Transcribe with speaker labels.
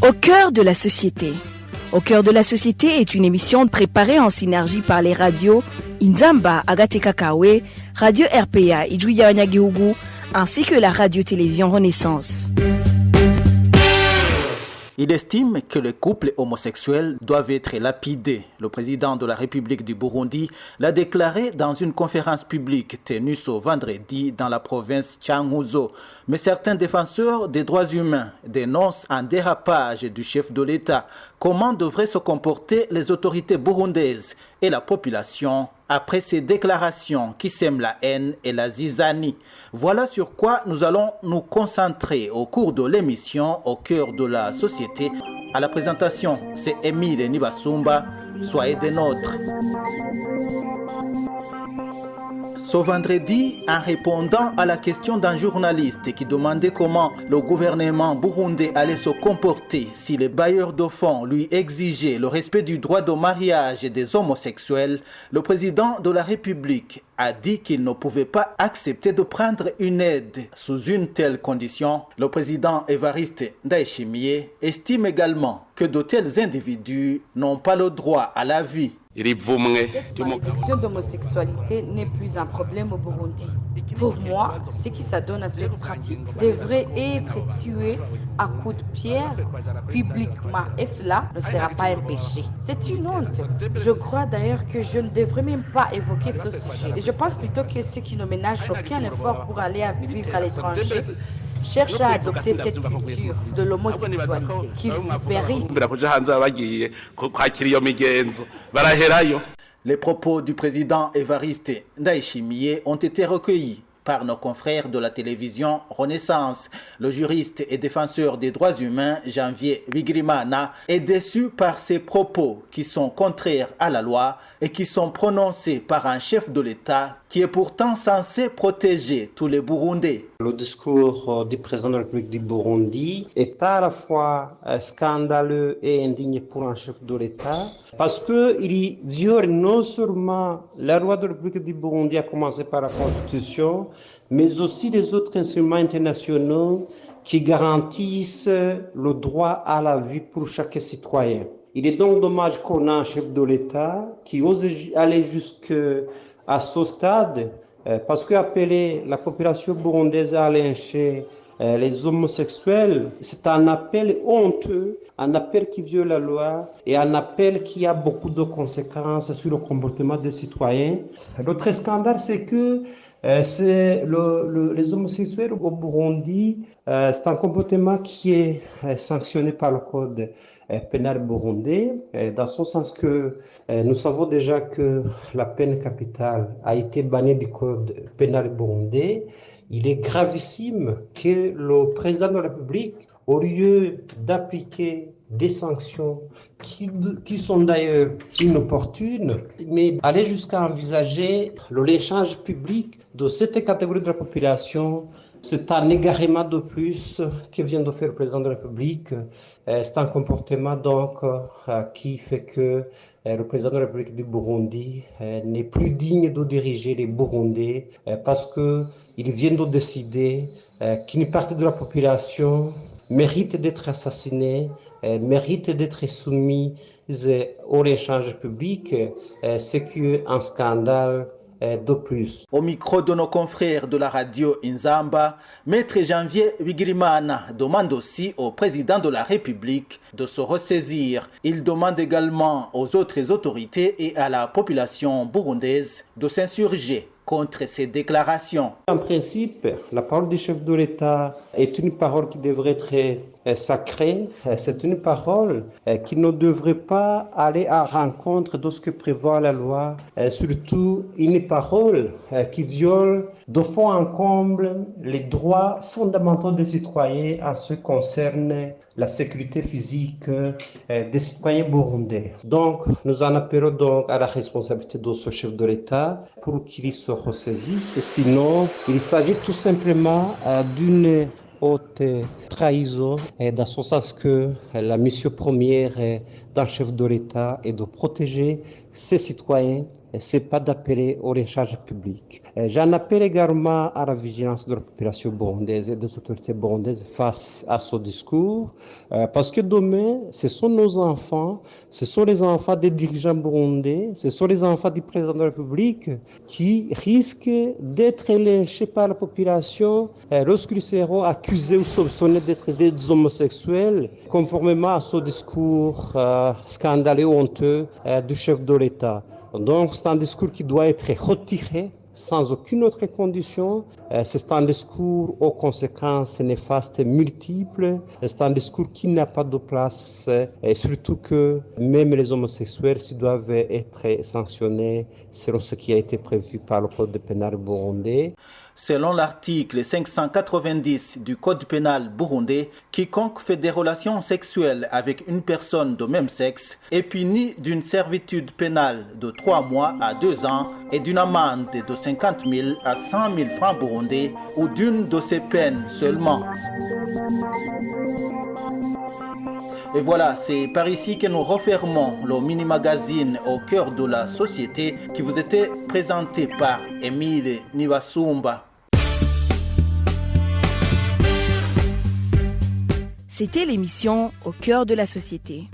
Speaker 1: Au cœur de la société. Au cœur de la société est une émission préparée en synergie par les radios Inzamba, Agateka Kawe, Radio RPA, Ijuya Wanyagihugu, ainsi que la radio-télévision Renaissance.
Speaker 2: Il estime que les couples homosexuels doivent être lapidés. Le président de la République du Burundi l'a déclaré dans une conférence publique tenue ce vendredi dans la province Cankuzo. Mais certains défenseurs des droits humains dénoncent un dérapage du chef de l'État. Comment devraient se comporter les autorités burundaises et la population après ces déclarations qui sèment la haine et la zizanie? Voilà sur quoi nous allons nous concentrer au cours de l'émission Au cœur de la société. À la présentation, c'est Émile Nibasumba. Soyez des nôtres. Ce vendredi, en répondant à la question d'un journaliste qui demandait comment le gouvernement burundais allait se comporter si les bailleurs de fonds lui exigeaient le respect du droit de mariage des homosexuels, le président de la République a dit qu'il ne pouvait pas accepter de prendre une aide sous une telle condition. Le président Évariste Ndayishimiye estime également que de tels individus n'ont pas le droit à la vie.
Speaker 3: Cette malédiction d'homosexualité n'est plus un problème au Burundi. Pour moi, ceux qui s'adonnent à cette pratique devraient être tués à coups de pierre publiquement et cela ne sera pas un péché. C'est une honte. Je crois d'ailleurs que je ne devrais même pas évoquer ce sujet. Et je pense plutôt que ceux qui ne ménagent aucun effort pour aller vivre à l'étranger cherchent à adopter cette culture de l'homosexualité, qu'ils y périssent.
Speaker 2: Les propos du président Évariste Ndayishimiye ont été recueillis par nos confrères de la télévision Renaissance. Le juriste et défenseur des droits humains, Janvier Bigirimana, est déçu par ces propos qui sont contraires à la loi et qui sont prononcés par un chef de l'État qui est pourtant censé protéger tous les Burundais.
Speaker 4: Le discours du président de la République du Burundi est à la fois scandaleux et indigne pour un chef de l'État parce qu'il viole non seulement la loi de la République du Burundi, à commencer par la Constitution, mais aussi les autres instruments internationaux qui garantissent le droit à la vie pour chaque citoyen. Il est donc dommage qu'on ait un chef de l'État qui ose aller jusqu'à ce stade, parce qu'appeler la population burundaise à lyncher les homosexuels, c'est un appel honteux, un appel qui viole la loi et un appel qui a beaucoup de conséquences sur le comportement des citoyens. L'autre scandale, c'est que les homosexuels au Burundi, c'est un comportement qui est sanctionné par le code pénal burundais, dans ce sens que nous savons déjà que la peine capitale a été bannie du code pénal burundais. Il est gravissime que le président de la République, au lieu d'appliquer des sanctions qui sont d'ailleurs inopportunes, mais aller jusqu'à envisager le lynchage public de cette catégorie de la population, c'est un égarement de plus que vient de faire le président de la République. C'est un comportement donc qui fait que le président de la République du Burundi n'est plus digne de diriger les Burundais parce qu'il vient de décider qu'une partie de la population mérite d'être assassinée, mérite d'être soumise au lynchage public, c'est un scandale de plus.
Speaker 2: Au micro de nos confrères de la radio Inzamba, Maître Janvier Bigirimana demande aussi au président de la République de se ressaisir. Il demande également aux autres autorités et à la population burundaise de s'insurger contre ces déclarations.
Speaker 4: En principe, la parole du chef de l'État est une parole qui devrait être sacrée. C'est une parole qui ne devrait pas aller à rencontre de ce que prévoit la loi. Surtout une parole qui viole de fond en comble les droits fondamentaux des citoyens en ce qui concerne la sécurité physique des citoyens burundais. Donc, nous en appelons donc à la responsabilité de ce chef de l'État pour qu'il se ressaisisse. Sinon, il s'agit tout simplement d'une haute trahison, dans ce sens que la mission première d'un chef de l'État est de protéger ses citoyens c'est pas d'appeler au lynchage public. J'en appelle également à la vigilance de la population burundaise et des autorités burundaises face à ce discours, parce que demain, ce sont nos enfants, ce sont les enfants des dirigeants burundais, ce sont les enfants du président de la République qui risquent d'être lynchés par la population lorsqu'ils seront accusés ou soupçonnés d'être des homosexuels, conformément à ce discours scandaleux, honteux du chef de l'État. Donc c'est un discours qui doit être retiré sans aucune autre condition. C'est un discours aux conséquences néfastes multiples. C'est un discours qui n'a pas de place et surtout que même les homosexuels s'ils doivent être sanctionnés selon ce qui a été prévu par le Code pénal burundais.
Speaker 2: Selon l'article 590 du Code pénal burundais, quiconque fait des relations sexuelles avec une personne de même sexe est puni d'une servitude pénale de 3 mois à 2 ans et d'une amende de 50 000 à 100 000 francs burundais ou d'une de ces peines seulement. Et voilà, c'est par ici que nous refermons le mini-magazine au cœur de la société qui vous était présenté par Émile Nivasumba.
Speaker 1: C'était l'émission Au cœur de la société.